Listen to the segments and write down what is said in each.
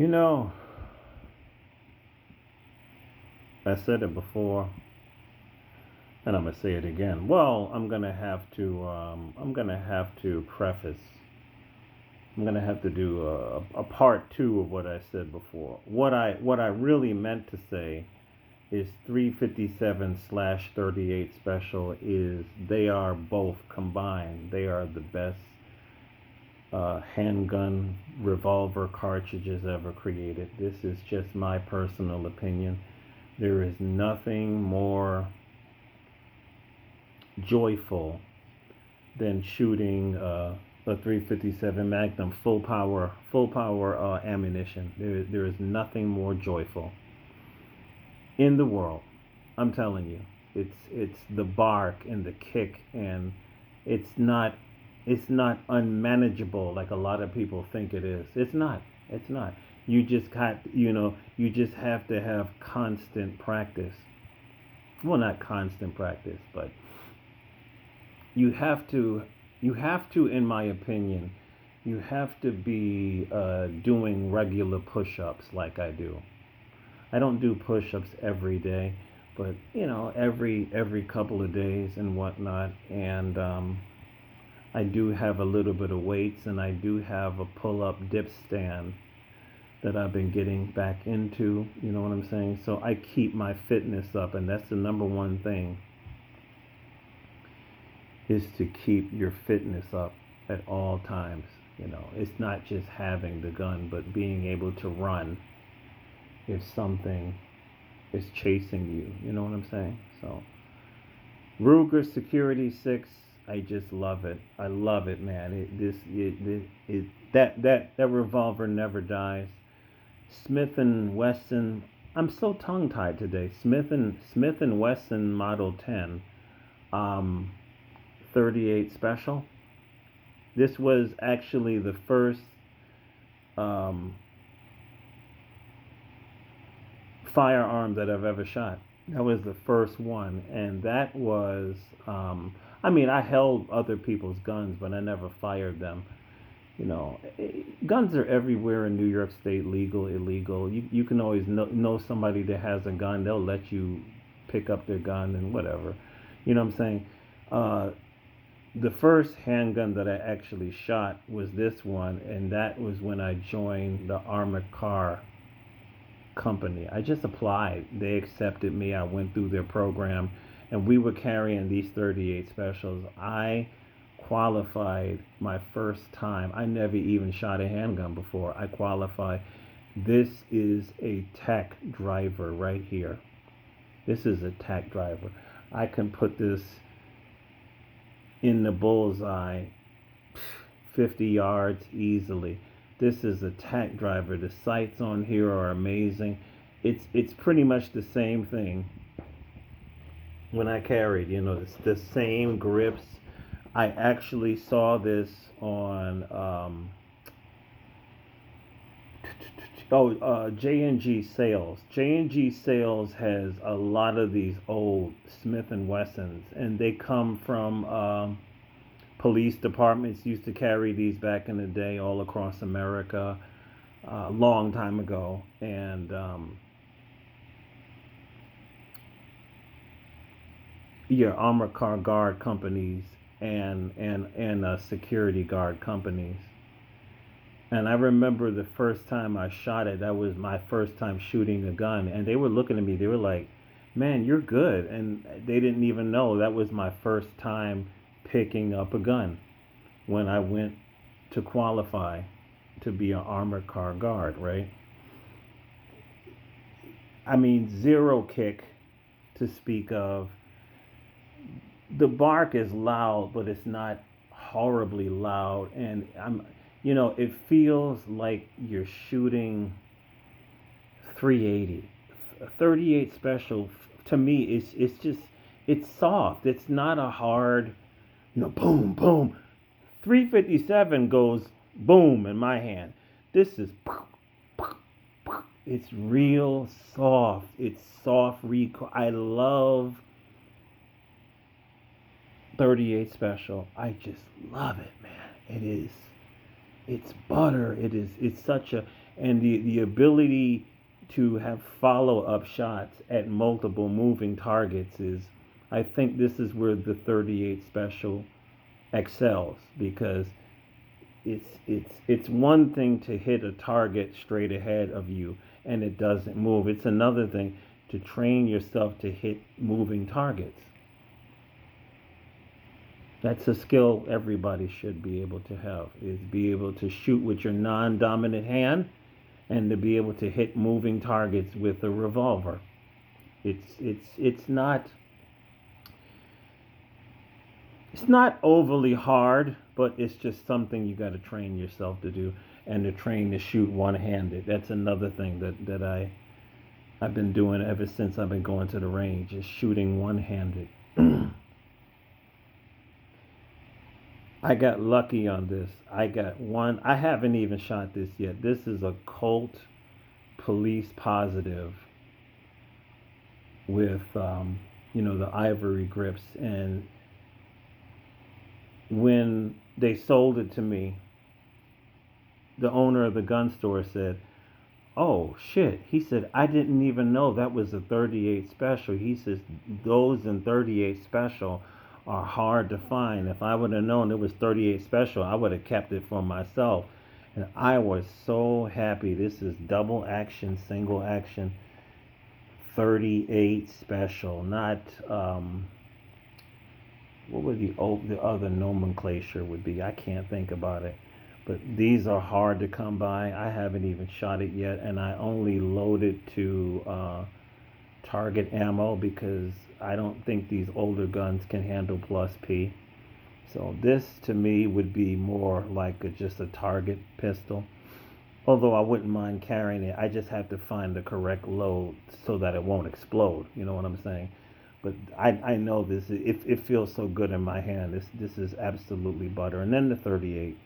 You know, I said it before, and I'm gonna say it again. Well, I'm gonna have to. I'm gonna have to preface. I'm gonna have to do a part two of what I said before. What I really meant to say is 357 slash 38 special is they are both combined. They are the best handgun revolver cartridges ever created. This is just my personal opinion. There is nothing more joyful than shooting a 357 Magnum full power ammunition. There is nothing more joyful in the world. I'm telling you, it's the bark and the kick, and it's not it's not unmanageable like a lot of people think it is. It's not. It's not. You just have to have constant practice. Well, not constant practice, but you have to in my opinion, you have to be doing regular push-ups like I do. I don't do push-ups every day, but every couple of days and whatnot. And I do have a little bit of weights, and I do have a pull-up dip stand that I've been getting back into. You know what I'm saying? So I keep my fitness up, and that's the number one thing, is to keep your fitness up at all times. It's not just having the gun, but being able to run if something is chasing you. You know what I'm saying? So Ruger Security 6, I just love it. I love it, man. That revolver never dies. Smith and Wesson. I'm so tongue tied today. Smith and Wesson Model 10, um, 38 Special. This was actually the first um, firearm that I've ever shot. That was the first one, and that was. I mean, I held other people's guns, but I never fired them. Guns are everywhere in New York State, legal, illegal. You can always know somebody that has a gun. They'll let you pick up their gun and whatever. You know what I'm saying? Uh, the first handgun that I actually shot was this one, and that was when I joined the Armored Car Company. I just applied. They accepted me. I went through their program, and we were carrying these 38 specials. I qualified my first time. I never even shot a handgun before. I qualified. This is a tack driver right here. This is a tack driver. I can put this in the bullseye 50 yards easily. This is a tack driver. The sights on here are amazing. It's pretty much the same thing when I carried. It's the same grips. I actually saw this on J&G Sales. J&G Sales has a lot of these old Smith and Wessons, and they come from police departments used to carry these back in the day all across America, a long time ago. And your armor car guard companies and security guard companies. And I remember the first time I shot it, that was my first time shooting a gun. And they were looking at me, they were like, man, you're good. And they didn't even know that was my first time picking up a gun when I went to qualify to be an armored car guard, right? I mean, zero kick to speak of. The bark is loud, but it's not horribly loud. And it feels like you're shooting 380. 38 special to me it's just it's soft. It's not a hard, boom boom. 357 goes boom in my hand. This is it's real soft. It's soft recoil. I love 38 special. I just love it, man. It is. it's butter. It's such a, and the ability to have follow up shots at multiple moving targets is, I think this is where the 38 special excels, because it's one thing to hit a target straight ahead of you and it doesn't move. It's another thing to train yourself to hit moving targets. That's a skill everybody should be able to have, is be able to shoot with your non-dominant hand and to be able to hit moving targets with a revolver. It's not overly hard, but it's just something you got to train yourself to do, and to train to shoot one-handed. That's another thing that I've been doing ever since I've been going to the range, is shooting one-handed. I got lucky on this. I got one. I haven't even shot this yet. This is a Colt Police Positive with, the ivory grips. And when they sold it to me, the owner of the gun store said, "Oh shit." He said, "I didn't even know that was a 38 special." He says, "Those in 38 special are hard to find. If I would have known it was 38 special, I would have kept it for myself." And I was so happy. This is double action, single action, 38 special, not what would the other nomenclature would be? I can't think about it. But these are hard to come by. I haven't even shot it yet, and I only loaded to target ammo, because I don't think these older guns can handle plus P. So this to me would be more like just a target pistol. Although I wouldn't mind carrying it, I just have to find the correct load so that it won't explode. You know what I'm saying? But I know this. It feels so good in my hand. This is absolutely butter. And then the 38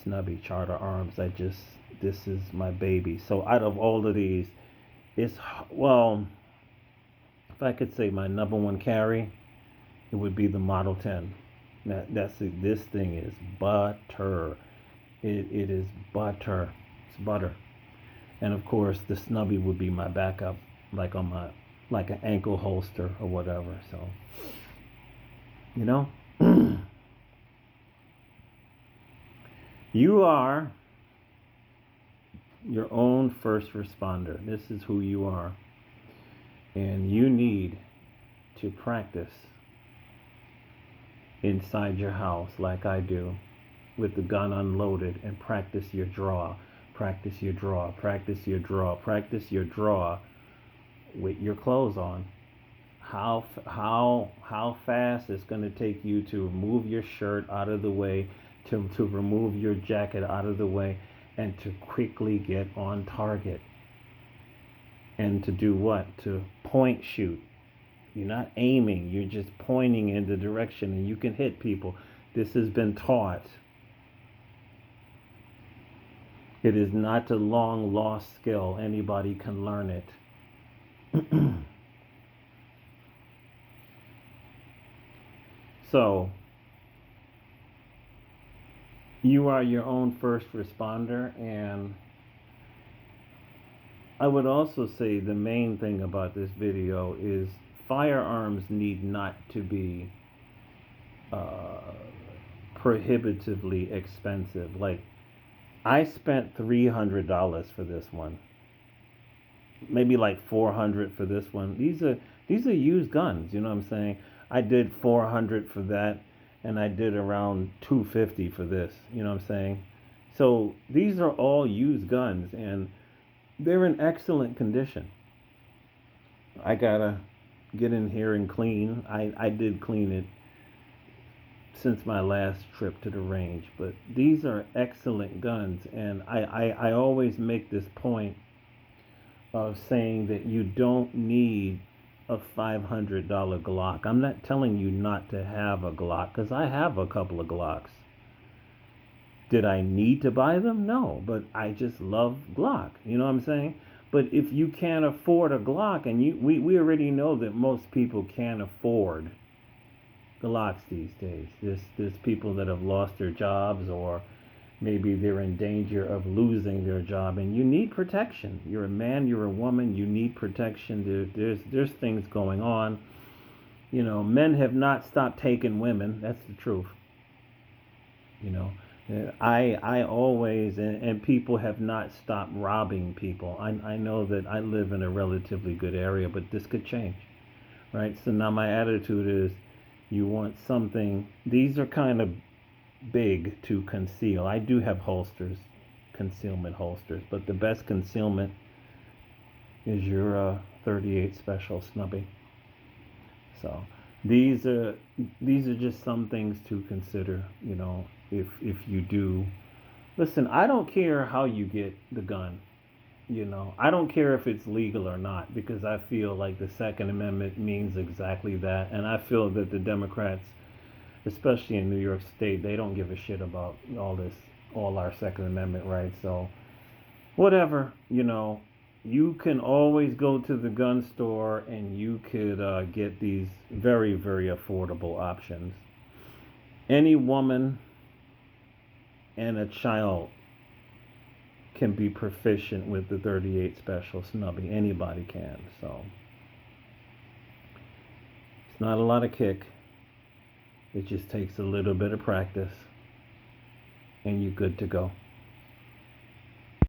Snubby Charter Arms. This is my baby. So out of all of these, it's, well, if I could say my number one carry, it would be the Model 10. That's it. This thing is butter. It is butter. It's butter. And of course, the Snubby would be my backup, like on my, like an ankle holster or whatever. So, you know, you are your own first responder. This is who you are. And you need to practice inside your house, like I do, with the gun unloaded, and practice your draw. Practice your draw. Practice your draw. Practice your draw with your clothes on. How fast it's going to take you to remove your shirt out of the way, to remove your jacket out of the way, and to quickly get on target. And to do what? To point shoot. You're not aiming, you're just pointing in the direction, and you can hit people. This has been taught. It is not a long lost skill. Anybody can learn it. So, you are your own first responder, and I would also say the main thing about this video is firearms need not to be uh, prohibitively expensive. Like, I spent $300 for this one, maybe like 400 for this one. These are used guns. You know what I'm saying? I did 400 for that, and I did around 250 for this. You know what I'm saying? So these are all used guns, and they're in excellent condition. I gotta get in here and clean. I did clean it since my last trip to the range, but these are excellent guns, and I always make this point of saying that you don't need a $500 Glock. I'm not telling you not to have a Glock, because I have a couple of Glocks. Did I need to buy them? No, but I just love Glock. You know what I'm saying? But if you can't afford a Glock, and we already know that most people can't afford Glocks these days. There's people that have lost their jobs, or Maybe they're in danger of losing their job, and you need protection. You're a man, you're a woman, you need protection. There's things going on. Men have not stopped taking women. That's the truth. You know, I always and people have not stopped robbing people. I know that I live in a relatively good area, but this could change, right? So now my attitude is, you want something. These are kind of big to conceal. I do have holsters, concealment holsters, but the best concealment is your 38 special snubby. So these are these are just some things to consider. If you do listen, I don't care how you get the gun. I don't care if it's legal or not, because I feel like the Second Amendment means exactly that, and I feel that the Democrats, especially in New York State, they don't give a shit about all our Second Amendment rights. So whatever, you can always go to the gun store and you could get these very, very affordable options. Any woman and a child can be proficient with the 38 special snubby. Anybody can. So it's not a lot of kick. It just takes a little bit of practice and you're good to go.